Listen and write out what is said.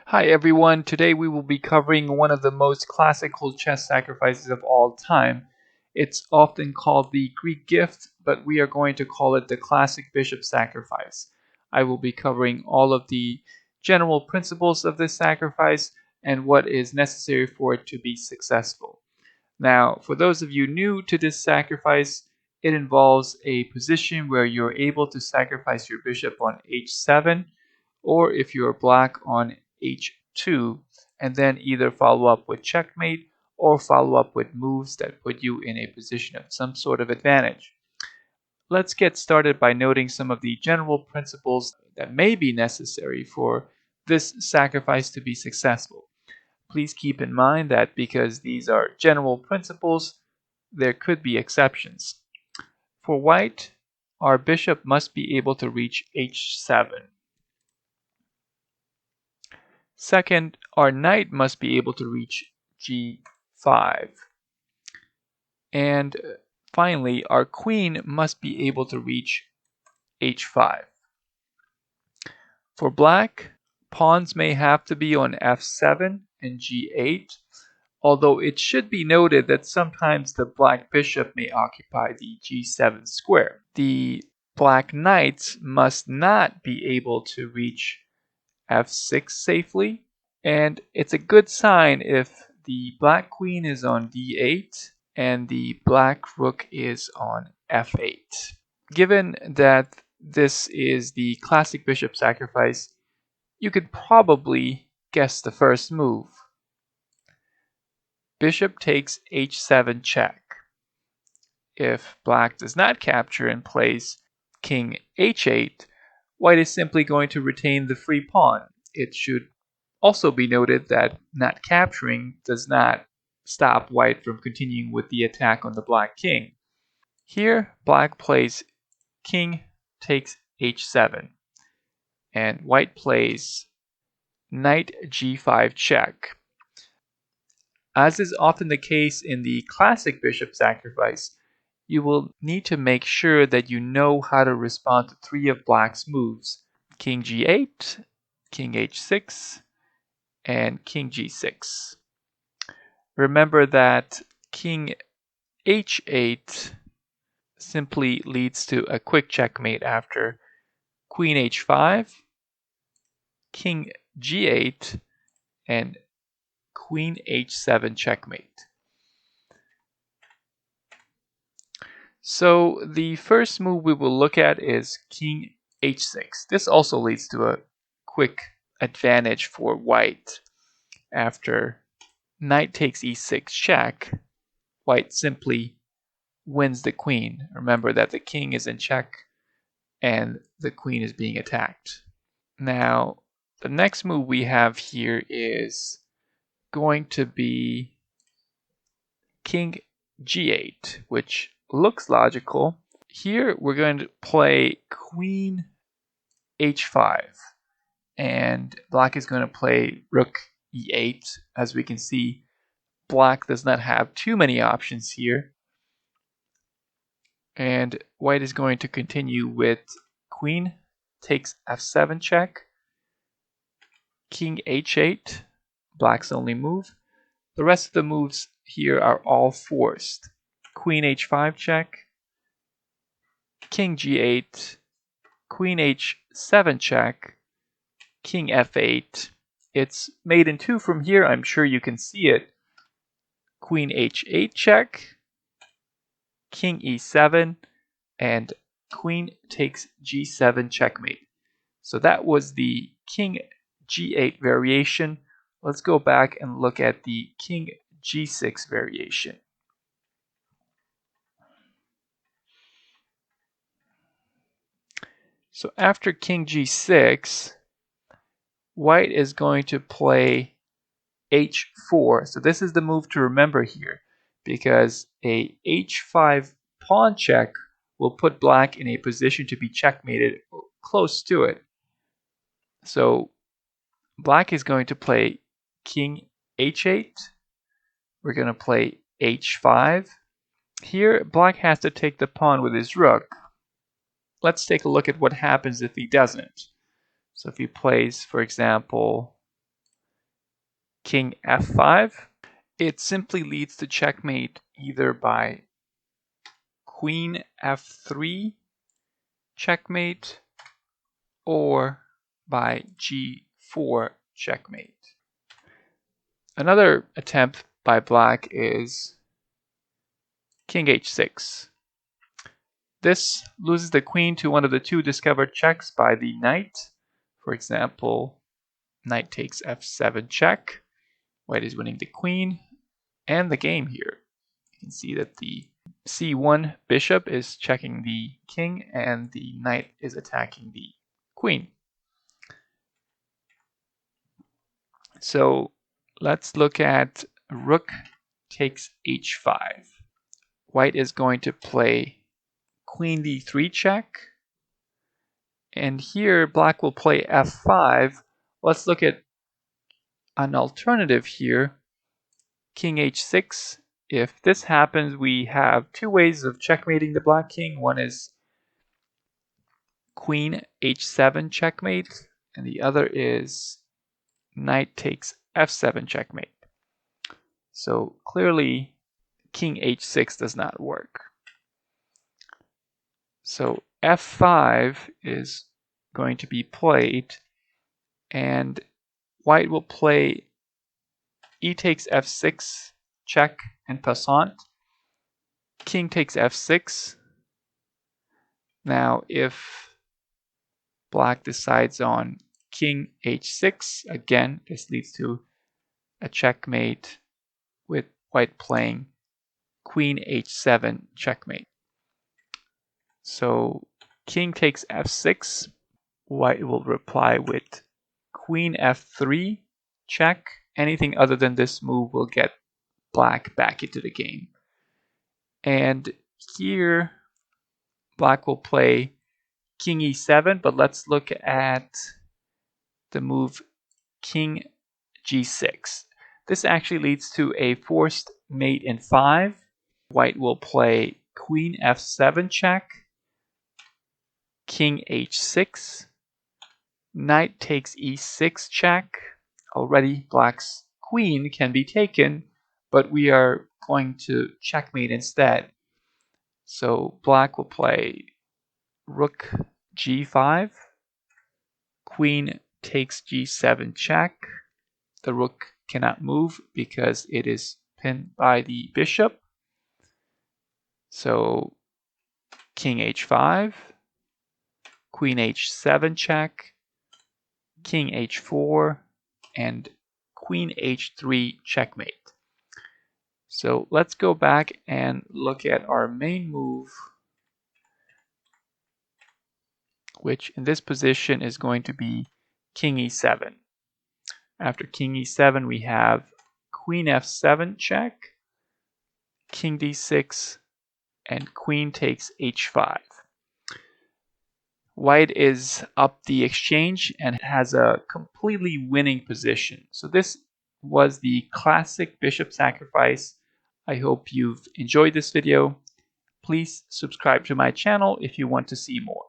Hi everyone, today we will be covering one of the most classical chess sacrifices of all time. It's often called the Greek gift, but we are going to call it the classic bishop sacrifice. I will be covering all of the general principles of this sacrifice and what is necessary for it to be successful. Now, for those of you new to this sacrifice, it involves a position where you're able to sacrifice your bishop on h7, or if you're black on h2, and then either follow up with checkmate or follow up with moves that put you in a position of some sort of advantage. Let's get started by noting some of the general principles that may be necessary for this sacrifice to be successful. Please keep in mind that because these are general principles, there could be exceptions. For white, our bishop must be able to reach h7. Second, our knight must be able to reach g5. And finally, our queen must be able to reach h5. For black, pawns may have to be on f7 and g8, although it should be noted that sometimes the black bishop may occupy the g7 square. The black knights must not be able to reach f6 safely, and it's a good sign if the black queen is on d8 and the black rook is on f8. Given that this is the classic bishop sacrifice, you could probably guess the first move. Bishop takes h7 check. If black does not capture and plays king h8, white is simply going to retain the free pawn. It should also be noted that not capturing does not stop white from continuing with the attack on the black king. Here, black plays king takes h7, and white plays knight g5 check. As is often the case in the classic bishop sacrifice, you will need to make sure that you know how to respond to three of black's moves: king g8, king h6, and king g6. Remember that king h8 simply leads to a quick checkmate after queen h5, king g8, and queen h7 checkmate. So the first move we will look at is king h6. This also leads to a quick advantage for white. After knight takes e6 check, white simply wins the queen. Remember that the king is in check and the queen is being attacked. Now, the next move we have here is going to be king g8, which looks logical. Here we're going to play queen h5, and black is going to play rook e8. As we can see, black does not have too many options here, and white is going to continue with queen takes f7 check, king h8, black's only move. The rest of the moves here are all forced. Queen h5 check, king g8, queen h7 check, king f8. It's mate in 2 from here, I'm sure you can see it. Queen h8 check, king e7, and queen takes g7 checkmate. So that was the king g8 variation. Let's go back and look at the king g6 variation. So after king g6, white is going to play h4. So this is the move to remember here, because a h5 pawn check will put black in a position to be checkmated or close to it. So black is going to play king h8. We're going to play h5. Here, black has to take the pawn with his rook. Let's take a look at what happens if he doesn't. So if he plays, for example, king f5. It simply leads to checkmate either by queen f3 checkmate or by g4 checkmate. Another attempt by black is king h6. This loses the queen to one of the two discovered checks by the knight. For example, knight takes f7 check. White is winning the queen and the game here. You can see that the c1 bishop is checking the king and the knight is attacking the queen. So let's look at rook takes h5. White is going to play queen d3 check. And here black will play f5. Let's look at an alternative here. King h6. If this happens, we have two ways of checkmating the black king. One is queen h7 checkmate, and the other is knight takes f7 checkmate. So clearly king h6 does not work. So f5 is going to be played, and white will play e takes f6 check and passant. King takes f6. Now if black decides on king h6, again this leads to a checkmate with white playing queen h7 checkmate. So king takes f6, white will reply with queen f3 check. Anything other than this move will get black back into the game. And here black will play king e7, but let's look at the move king g6. This actually leads to a forced mate in 5. White will play queen f7 check, king h6, knight takes e6 check. Already black's queen can be taken, but we are going to checkmate instead. So black will play rook g5, queen takes g7 check. The rook cannot move because it is pinned by the bishop. So king h5, queen h7 check, king h4, and queen h3 checkmate. So let's go back and look at our main move, which in this position is going to be king e7. After king e7, we have queen f7 check, king d6, and queen takes h5. White is up the exchange and has a completely winning position. So this was the classic bishop sacrifice. I hope you've enjoyed this video. Please subscribe to my channel if you want to see more.